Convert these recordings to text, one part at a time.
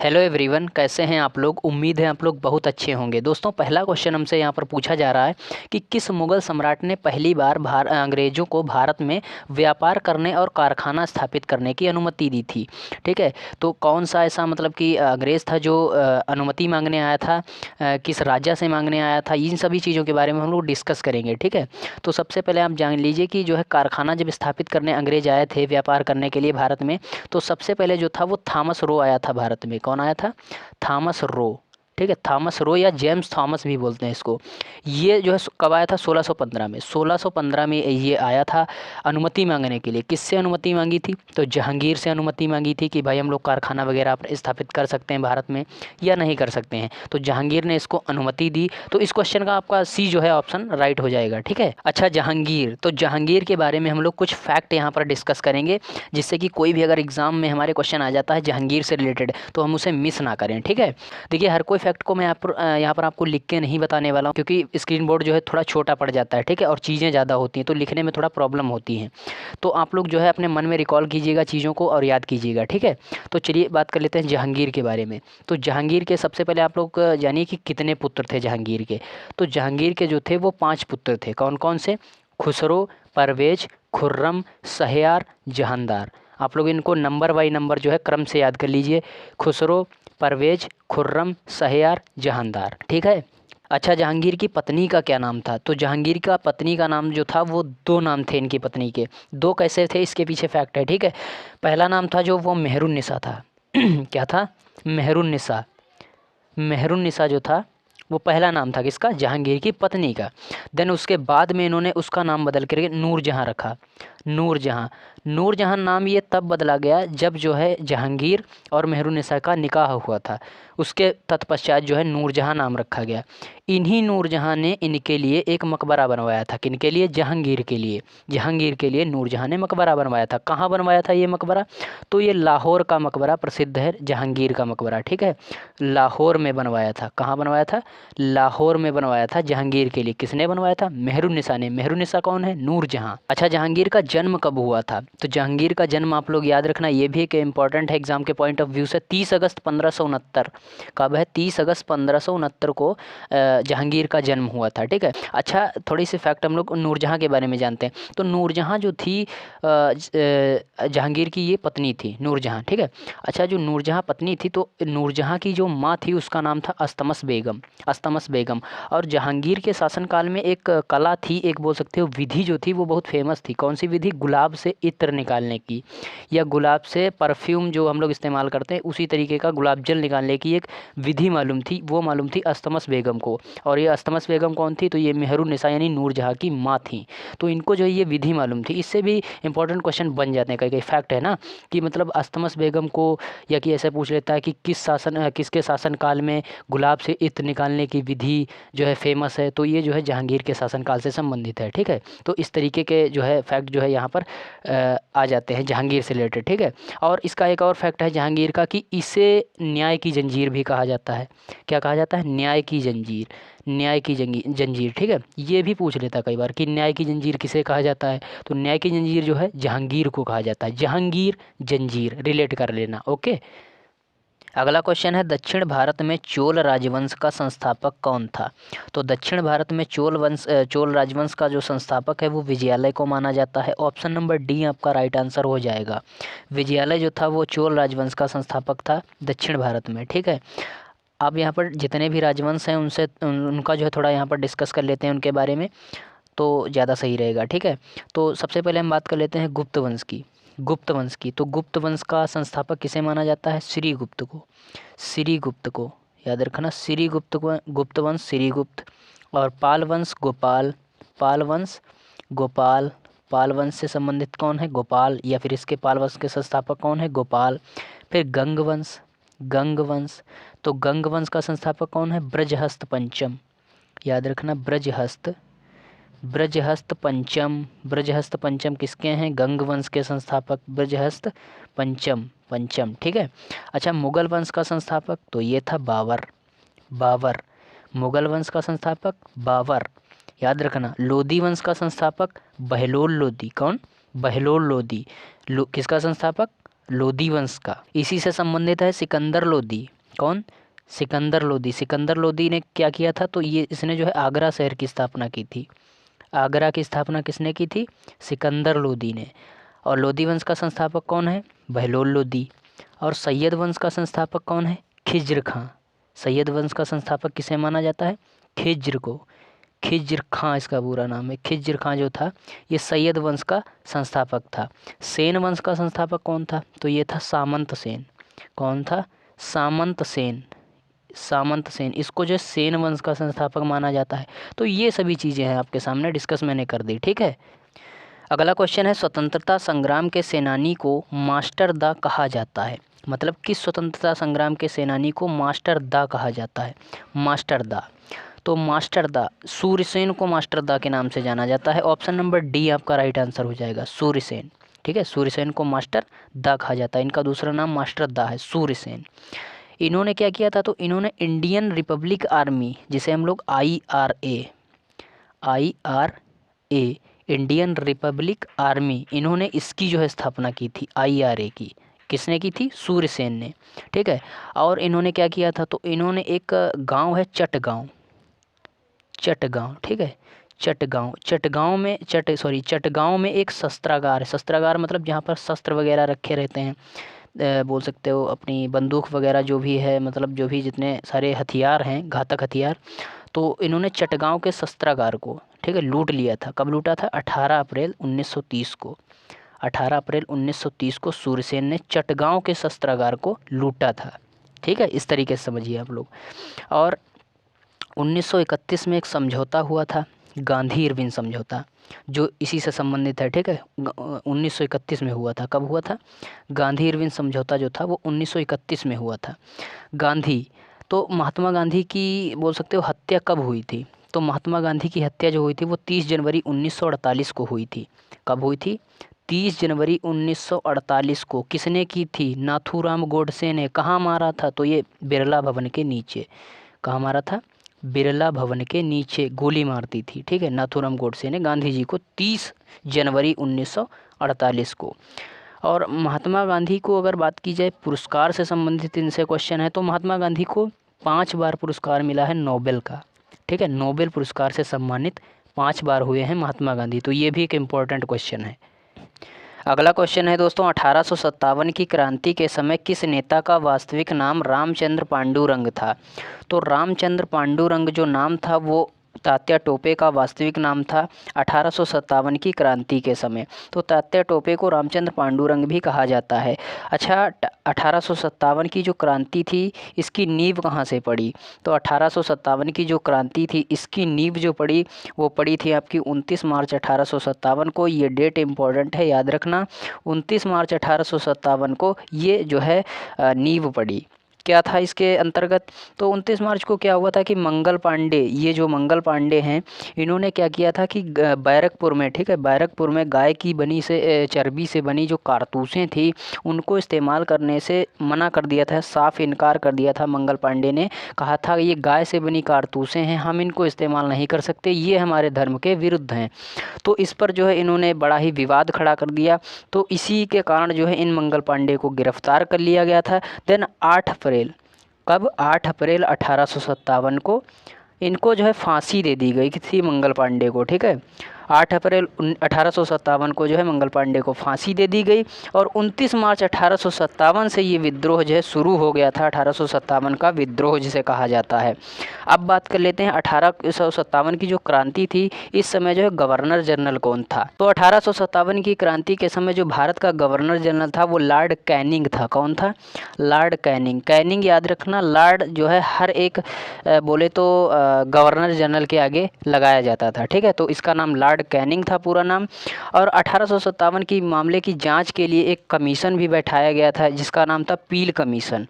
Hello everyone, कैसे हैं आप लोग। उम्मीद है आप लोग बहुत अच्छे होंगे। दोस्तों, पहला क्वेश्चन हमसे यहाँ पर पूछा जा रहा है कि किस मुगल सम्राट ने पहली बार अंग्रेज़ों को भारत में व्यापार करने और कारखाना स्थापित करने की अनुमति दी थी। ठीक है, तो कौन सा ऐसा मतलब कि अंग्रेज़ था जो अनुमति मांगने आया था, किस राजा से मांगने आया था, इन सभी चीज़ों के बारे में हम लोग डिस्कस करेंगे। ठीक है, तो सबसे पहले आप जान लीजिए कि जो है कारखाना जब स्थापित करने अंग्रेज़ आए थे व्यापार करने के लिए भारत में, तो सबसे पहले जो था वो थॉमस रो आया था भारत में। कौन आया था? Thomas Roe. ठीक है, थॉमस रो या जेम्स थॉमस भी बोलते हैं इसको। ये जो है कब आया था? 1615 में। 1615 में ये आया था अनुमति मांगने के लिए। किससे अनुमति मांगी थी? तो जहांगीर से अनुमति मांगी थी कि भाई हम लोग कारखाना वगैरह स्थापित कर सकते हैं भारत में या नहीं कर सकते हैं। तो जहांगीर ने इसको अनुमति दी। तो इस क्वेश्चन का आपका सी जो है ऑप्शन राइट हो जाएगा। ठीक है, अच्छा जहांगीर, तो जहांगीर के बारे में हम लोग कुछ फैक्ट यहाँ पर डिस्कस करेंगे, जिससे कि कोई भी अगर एग्जाम में हमारे क्वेश्चन आ जाता है जहांगीर से रिलेटेड तो हम उसे मिस ना करें। ठीक है, देखिए हर कोई फैक्ट को मैं यहाँ पर आपको लिख के नहीं बताने वाला हूँ, क्योंकि स्क्रीन बोर्ड जो है थोड़ा छोटा पड़ जाता है। ठीक है, और चीज़ें ज़्यादा होती हैं तो लिखने में थोड़ा प्रॉब्लम होती है। तो आप लोग जो है अपने मन में रिकॉल कीजिएगा चीज़ों को और याद कीजिएगा। ठीक है, तो चलिए बात कर लेते हैं जहांगीर के बारे में। तो जहांगीर के सबसे पहले आप लोग जानिए कि कितने पुत्र थे जहांगीर के। तो जहांगीर के जो थे वो 5 पुत्र थे। कौन कौन से? खुसरो, परवेज, खुर्रम, शहरयार, जहांदार। आप लोग इनको नंबर बाई नंबर जो है क्रम से याद कर लीजिए। खुसरो, परवेज, खुर्रम, शहरयार, जहांदार। ठीक है, अच्छा जहांगीर की पत्नी का क्या नाम था? तो जहांगीर का पत्नी का नाम जो था वो 2 नाम थे इनकी पत्नी के। 2 कैसे थे इसके पीछे फैक्ट है। ठीक है, पहला नाम था जो वो मेहरुन्निसा था। क्या था? मेहरुन्निसा। मेहरुन्निसा जो था वो पहला नाम था किसका? जहांगीर की पत्नी का। देन उसके बाद में इन्होंने उसका नाम बदल करके नूरजहाँ रखा। नूरजहाँ। नूरजहाँ नाम ये तब बदला गया जब जो है जहांगीर और मेहरुन्निसा का निकाह हुआ था। उसके तत्पश्चात जो है नूरजहाँ नाम रखा गया। इन्हीं नूरजहाँ ने इनके लिए एक मकबरा बनवाया था। किनके लिए? जहांगीर के लिए। जहांगीर के लिए नूरजहाँ ने मकबरा बनवाया था। कहाँ बनवाया था ये मकबरा? तो ये लाहौर का मकबरा प्रसिद्ध है, जहांगीर का मकबरा। ठीक है, लाहौर में बनवाया था। कहाँ बनवाया था? लाहौर में बनवाया था जहांगीर के लिए। किसने बनवाया था? मेहरुन्निसा ने। मेहरुन्निसा कौन है? नूरजहाँ। अच्छा जहांगीर का जन्म कब हुआ था? तो जहांगीर का जन्म आप लोग याद रखना, ये भी एक इंपॉर्टेंट है एग्जाम के पॉइंट ऑफ व्यू से। 30 अगस्त 1569। कब है? 30 अगस्त 1569 को जहांगीर का जन्म हुआ था। ठीक है, अच्छा थोड़ी सी फैक्ट हम लोग नूरजहाँ के बारे में जानते हैं। तो नूरजहाँ जो थी जहांगीर की ये पत्नी थी नूरजहाँ। ठीक है, अच्छा जो नूरजहाँ पत्नी थी तो नूरजहाँ की जो माँ थी उसका नाम था अस्तमस बेगम। अस्तमस बेगम। और जहांगीर के शासनकाल में एक कला थी, एक बोल सकते हो विधि जो थी वो बहुत फेमस थी। कौन सी विधि? गुलाब से इत्र निकालने की, या गुलाब से परफ्यूम जो हम लोग इस्तेमाल करते हैं उसी तरीके का गुलाब जल निकालने की एक विधि मालूम थी। वो मालूम थी अस्तमस बेगम को। और ये अस्तमस बेगम कौन थी? तो ये मेहरुन्निसा यानी नूरजहाँ की माँ थी। तो इनको जो है ये विधि मालूम थी। इससे भी इंपॉर्टेंट क्वेश्चन बन जाते हैं, कई कई फैक्ट है ना, कि मतलब अस्तमस बेगम को, या कि ऐसे पूछ लेता है कि किसके शासनकाल में गुलाब से इत्र निकालने की विधि जो है फेमस है, तो ये जो है जहांगीर के शासनकाल से संबंधित है। ठीक है, तो इस तरीके के जो है फैक्ट जो है यहाँ पर आ जाते हैं जहांगीर से रिलेटेड। ठीक है, और इसका एक और फैक्ट है जहांगीर का कि इसे न्याय की जंजीर भी कहा जाता है। क्या कहा जाता है? न्याय की जंजीर। न्याय की जंजीर। ठीक है, ये भी पूछ लेता है कई बार कि न्याय की जंजीर किसे कहा जाता है। तो न्याय की जंजीर जो है जहांगीर को कहा जाता है। जहांगीर जंजीर रिलेट कर लेना। ओके, अगला क्वेश्चन है दक्षिण भारत में चोल राजवंश का संस्थापक कौन था? तो दक्षिण भारत में चोल राजवंश का जो संस्थापक है वो विजयालय को माना जाता है। ऑप्शन नंबर डी आपका राइट आंसर हो जाएगा। विजयालय जो था वो चोल राजवंश का संस्थापक था दक्षिण भारत में। ठीक है, अब यहाँ पर जितने भी राजवंश हैं उनसे उनका जो है थोड़ा यहाँ पर डिस्कस कर लेते हैं उनके बारे में, तो ज़्यादा सही रहेगा। ठीक है, तो सबसे पहले हम बात कर लेते हैं गुप्त वंश की। गुप्त वंश की, तो गुप्त वंश का संस्थापक किसे माना जाता है? श्रीगुप्त को। श्रीगुप्त को याद रखना। श्रीगुप्त को, गुप्त वंश श्रीगुप्त। और पाल वंश गोपाल। पाल वंश गोपाल। पाल वंश से संबंधित कौन है? गोपाल, या फिर इसके पाल वंश के संस्थापक कौन है? गोपाल। फिर गंग वंश। गंग वंश, तो गंग वंश का संस्थापक कौन है? ब्रजहस्त पंचम। याद रखना, ब्रजहस्त। ब्रजहस्त पंचम। ब्रजहस्त पंचम किसके हैं? गंग वंश के संस्थापक ब्रजहस्त पंचम। पंचम। ठीक है, अच्छा मुगल वंश का संस्थापक तो ये था बाबर। बाबर। मुगल वंश का संस्थापक बाबर। याद रखना, लोदी वंश का संस्थापक बहलोल लोदी। कौन? बहलोल लोदी। किसका संस्थापक? लोदी वंश का। इसी से संबंधित है सिकंदर लोदी। कौन? सिकंदर लोदी। सिकंदर लोदी ने क्या किया था? तो ये इसने जो है आगरा शहर की स्थापना की थी। आगरा की स्थापना किसने की थी? सिकंदर लोदी ने। और लोदी वंश का संस्थापक कौन है? बहलोल लोदी। और सैयद वंश का संस्थापक कौन है? खिज्र खां। सैयद वंश का संस्थापक किसे माना जाता है? खिज्र को। खिज्र खां इसका पूरा नाम है। खिज्र खां जो था ये सैयद वंश का संस्थापक था। सेन वंश का संस्थापक कौन था? तो ये था सामंत सेन। कौन था? सामंत सेन। सामंत सेन, इसको जो सेन वंश का संस्थापक माना जाता है। तो ये सभी चीज़ें हैं आपके सामने, डिस्कस मैंने कर दी। ठीक है, अगला क्वेश्चन है, स्वतंत्रता संग्राम के सेनानी को मास्टर दा कहा जाता है? मतलब किस स्वतंत्रता संग्राम के सेनानी को मास्टर दा कहा जाता है? मास्टर दा। तो मास्टर दा, सूर्यसेन को मास्टर दा के नाम से जाना जाता है। ऑप्शन नंबर डी आपका राइट आंसर हो जाएगा, सूर्यसेन। ठीक है, सूर्यसेन को मास्टर दा कहा जाता है। इनका दूसरा नाम मास्टर दा है, सूर्यसेन। इन्होंने क्या किया था? तो इन्होंने इंडियन रिपब्लिक आर्मी, जिसे हम लोग IRA इंडियन रिपब्लिक आर्मी, इन्होंने इसकी जो है स्थापना की थी, IRA की। किसने की थी? सूर्यसेन ने। ठीक है, और इन्होंने क्या किया था? तो इन्होंने एक गांव है चटगांव। चटगांव, ठीक है, चटगांव में एक शस्त्रागार है। शस्त्रागार मतलब जहाँ पर शस्त्र वगैरह रखे रहते हैं, बोल सकते हो अपनी बंदूक वगैरह जो भी है, मतलब जो भी जितने सारे हथियार हैं, घातक हथियार। तो इन्होंने चटगांव के शस्त्रागार को, ठीक है, लूट लिया था। कब लूटा था? 18 अप्रैल 1930 को। 18 अप्रैल 1930 को सूर्यसेन ने चटगांव के शस्त्रागार को लूटा था। ठीक है, इस तरीके से समझिए आप लोग। और 1931 में एक समझौता हुआ था, गांधी इरविन समझौता, जो इसी से संबंधित है। ठीक है, 1931 में हुआ था। कब हुआ था? गांधी इरविन समझौता जो था वो 1931 में हुआ था। गांधी, तो महात्मा गांधी की बोल सकते हो हत्या कब हुई थी? तो महात्मा गांधी की हत्या जो हुई थी वो 30 जनवरी 1948 को हुई थी। कब हुई थी? 30 जनवरी 1948 को। किसने की थी? नाथूराम गोडसे ने। कहाँ मारा था? तो ये बिरला भवन के नीचे। कहाँ मारा था? बिरला भवन के नीचे गोली मारती थी। ठीक है, नाथूराम गोडसे ने गांधी जी को 30 जनवरी 1948 को। और महात्मा गांधी को अगर बात की जाए पुरस्कार से संबंधित इनसे क्वेश्चन है, तो महात्मा गांधी को 5 बार पुरस्कार मिला है नोबेल का। ठीक है, नोबेल पुरस्कार से सम्मानित 5 बार हुए हैं महात्मा गांधी। तो ये भी एक इम्पोर्टेंट क्वेश्चन है। अगला क्वेश्चन है दोस्तों, 1857 की क्रांति के समय किस नेता का वास्तविक नाम रामचंद्र पांडुरंग था? तो रामचंद्र पांडुरंग जो नाम था वो तात्या टोपे का वास्तविक नाम था 1857 की क्रांति के समय। तो तात्या टोपे को रामचंद्र पांडुरंग भी कहा जाता है। अच्छा, 1857 की जो क्रांति थी इसकी नींव कहाँ से पड़ी? तो 1857 की जो क्रांति थी इसकी नींव जो पड़ी वो पड़ी थी आपकी 29 मार्च 1857 को। ये डेट इम्पॉर्टेंट है, याद रखना। 29 मार्च 1857 को ये जो है नींव पड़ी। क्या था इसके अंतर्गत? तो 29 मार्च को क्या हुआ था कि मंगल पांडे, ये जो मंगल पांडे हैं, इन्होंने क्या किया था कि बैरकपुर में, ठीक है, बैरकपुर में गाय की बनी से चर्बी से बनी जो कारतूसें थी उनको इस्तेमाल करने से मना कर दिया था, साफ इनकार कर दिया था। मंगल पांडे ने कहा था ये गाय से बनी कारतूसें हैं, हम इनको इस्तेमाल नहीं कर सकते, ये हमारे धर्म के विरुद्ध हैं। तो इस पर जो है इन्होंने बड़ा ही विवाद खड़ा कर दिया। तो इसी के कारण जो है इन मंगल पांडे को गिरफ्तार कर लिया गया था। देन 8 अप्रैल, कब? 8 अप्रैल 1857 को इनको जो है फांसी दे दी गई थी मंगल पांडे को। ठीक है, 8 अप्रैल 1857 को जो है मंगल पांडे को फांसी दे दी गई। और 29 मार्च 1857 से ये विद्रोह जो है शुरू हो गया था। 1857 का विद्रोह जिसे कहा जाता है। अब बात कर लेते हैं 1857 की जो क्रांति थी, इस समय जो है गवर्नर जनरल कौन था? तो 1857 की क्रांति के समय जो भारत का गवर्नर जनरल था वो लॉर्ड कैनिंग था। कौन था? Lord Canning. कैनिंग याद रखना, लॉर्ड जो है हर एक बोले तो गवर्नर जनरल के आगे लगाया जाता था। ठीक है, तो इसका नाम लॉर्ड कैनिंग था पूरा नाम। और 1857 की मामले की जांच के लिए एक कमीशन भी बैठाया गया था जिसका नाम था पील कमीशन।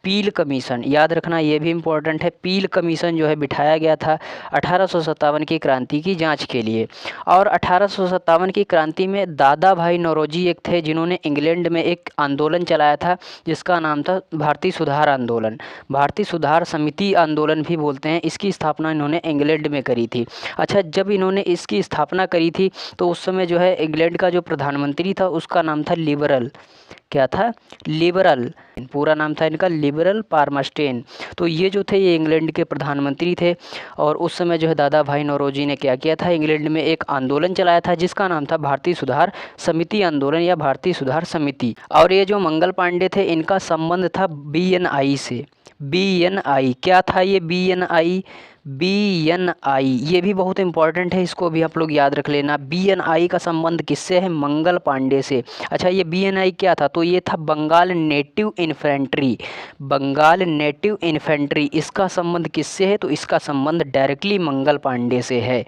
पील कमीशन याद रखना, ये भी इम्पोर्टेंट है। पील कमीशन जो है बिठाया गया था 1857 की क्रांति की जांच के लिए। और 1857 की क्रांति में दादा भाई नौरोजी एक थे जिन्होंने इंग्लैंड में एक आंदोलन चलाया था जिसका नाम था भारतीय सुधार आंदोलन। भारतीय सुधार समिति आंदोलन भी बोलते हैं। इसकी स्थापना इन्होंने इंग्लैंड में करी थी। अच्छा, जब इन्होंने इसकी स्थापना करी थी तो उस समय जो है इंग्लैंड का जो प्रधानमंत्री था उसका नाम था लिबरल। क्या था? लिबरल। पूरा नाम था इनका लिबरल गैब्रियल पाल्मरस्टैन। तो ये जो थे ये इंग्लैंड के प्रधानमंत्री थे और उस समय जो है दादा भाई नौरोजी ने क्या किया था, इंग्लैंड में एक आंदोलन चलाया था जिसका नाम था भारतीय सुधार समिति आंदोलन या भारतीय सुधार समिति। और ये जो मंगल पांडे थे इनका संबंध था BNI से। BNI क्या था ये BNI? BNI ये भी बहुत इंपॉर्टेंट है, इसको भी आप लोग याद रख लेना। BNI का संबंध किससे है? मंगल पांडे से। अच्छा ये BNI क्या था? तो ये था Bengal native infantry. Bengal native infantry, इसका संबंध किससे है? तो इसका संबंध डायरेक्टली मंगल पांडे से है।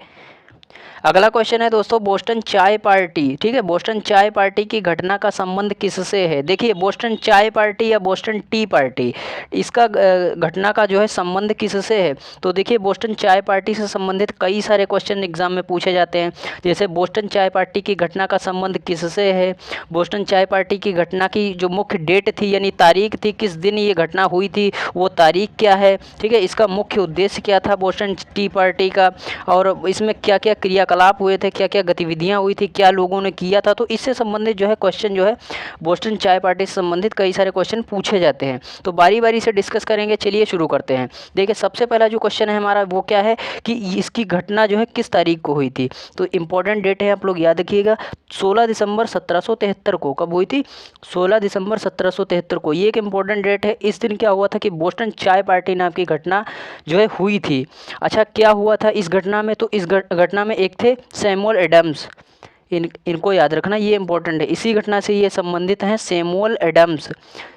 अगला क्वेश्चन है दोस्तों, बोस्टन चाय पार्टी। ठीक है, बोस्टन चाय पार्टी की घटना का संबंध किससे है? देखिए बोस्टन चाय पार्टी या बोस्टन टी पार्टी, इसका घटना का जो है संबंध किससे है? तो देखिए बोस्टन चाय पार्टी से संबंधित कई सारे क्वेश्चन एग्जाम में पूछे जाते हैं। जैसे बोस्टन चाय पार्टी की घटना का संबंध किससे है, बोस्टन चाय पार्टी की घटना की जो मुख्य डेट थी यानी तारीख थी, किस दिन ये घटना हुई थी, वो तारीख क्या है। ठीक है, इसका मुख्य उद्देश्य क्या था बोस्टन टी पार्टी का, और इसमें क्या क्या क्रियाकलाप हुए थे, क्या क्या गतिविधियां हुई थी, क्या लोगों ने किया था। तो इससे संबंधित जो है क्वेश्चन जो है बोस्टन चाय पार्टी से संबंधित कई सारे क्वेश्चन पूछे जाते हैं। तो बारी बारी से डिस्कस करेंगे। चलिए शुरू करते हैं। देखिए सबसे पहला जो क्वेश्चन है हमारा वो क्या है कि इसकी घटना जो है किस तारीख को हुई थी। तो इंपॉर्टेंट डेट है, आप लोग याद रखिएगा, 16 दिसंबर 1773 को। कब हुई थी? 16 दिसंबर 1773 को। ये एक इंपॉर्टेंट डेट है। इस दिन क्या हुआ था कि बोस्टन चाय पार्टी नाम की घटना जो है हुई थी। अच्छा क्या हुआ था इस घटना में? तो इस घटना में एक थे सैमुअल एडम्स, इनको याद रखना, ये इंपॉर्टेंट है। इसी घटना से ये संबंधित हैं, सैमुअल एडम्स।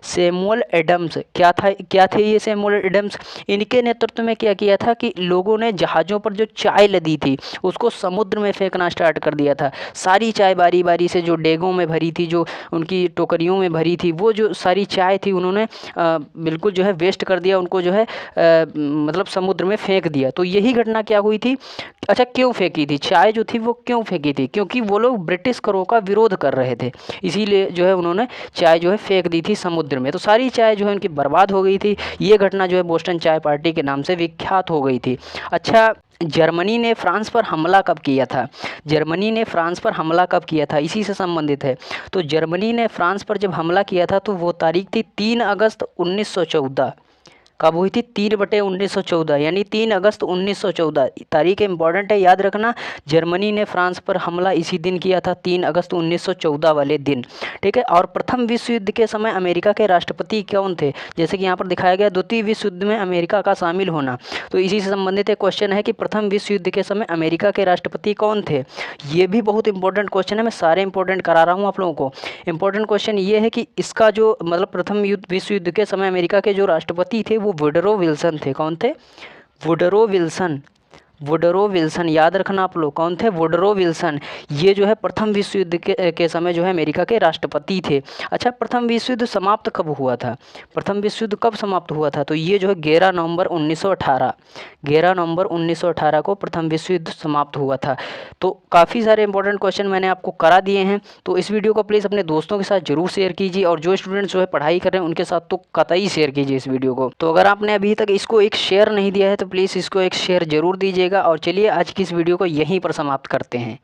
सैमुअल एडम्स क्या थे ये सैमुअल एडम्स? इनके नेतृत्व में क्या किया था कि लोगों ने जहाज़ों पर जो चाय लदी थी उसको समुद्र में फेंकना स्टार्ट कर दिया था। सारी चाय बारी बारी से जो डेगों में भरी थी, जो उनकी टोकरियों में भरी थी, वो जो सारी चाय थी उन्होंने बिल्कुल जो है वेस्ट कर दिया, उनको जो है मतलब समुद्र में फेंक दिया। तो यही घटना क्या हुई थी? अच्छा क्यों फेंकी थी चाय जो थी, वो क्यों फेंकी थी? क्योंकि वो लोग ब्रिटिश करों का विरोध कर रहे थे, इसीलिए जो है उन्होंने चाय जो है फेंक दी थी समुद्र में। तो सारी चाय जो है उनकी बर्बाद हो गई थी। ये घटना जो है बोस्टन चाय पार्टी के नाम से विख्यात हो गई थी। अच्छा जर्मनी ने फ्रांस पर हमला कब किया था? जर्मनी ने फ्रांस पर हमला कब किया था? इसी से संबंधित है। तो जर्मनी ने फ्रांस पर जब हमला किया था तो वो तारीख थी 3 अगस्त 1914। कब हुई थी? 3/1914 यानी 3 अगस्त 1914। तारीख इंपॉर्टेंट है, याद रखना। जर्मनी ने फ्रांस पर हमला इसी दिन किया था, 3 अगस्त 1914 वाले दिन। ठीक है, और प्रथम विश्व युद्ध के समय अमेरिका के राष्ट्रपति कौन थे? जैसे कि यहाँ पर दिखाया गया द्वितीय विश्व युद्ध में अमेरिका का शामिल होना। तो इसी से संबंधित एक क्वेश्चन है कि प्रथम विश्व युद्ध के समय अमेरिका के राष्ट्रपति कौन थे? ये भी बहुत इंपॉर्टेंट क्वेश्चन है, मैं सारे इंपॉर्टेंट करा रहा हूँ आप लोगों को। इंपॉर्टेंट क्वेश्चन ये है कि इसका जो मतलब प्रथम विश्व युद्ध के समय अमेरिका के जो राष्ट्रपति थे वो वुडरो विल्सन थे। कौन थे? Woodrow Wilson. वुडरो विल्सन याद रखना आप लोग, कौन थे? Woodrow Wilson. ये जो है प्रथम विश्व युद्ध के समय जो है अमेरिका के राष्ट्रपति थे। अच्छा प्रथम विश्व युद्ध समाप्त कब हुआ था? प्रथम विश्व युद्ध कब समाप्त हुआ था? तो ये जो है 11 नवंबर 1918, 11 नवंबर 1918 को प्रथम विश्व युद्ध समाप्त हुआ था। तो काफ़ी सारे इंपॉर्टेंट क्वेश्चन मैंने आपको करा दिए हैं। तो इस वीडियो को प्लीज़ अपने दोस्तों के साथ जरूर शेयर कीजिए, और जो स्टूडेंट्स जो है पढ़ाई कर रहे हैं उनके साथ तो कतई शेयर कीजिए इस वीडियो को। तो अगर आपने अभी तक इसको एक शेयर नहीं दिया है तो प्लीज़ इसको एक शेयर जरूर दीजिएगा। और चलिए आज की इस वीडियो को यहीं पर समाप्त करते हैं।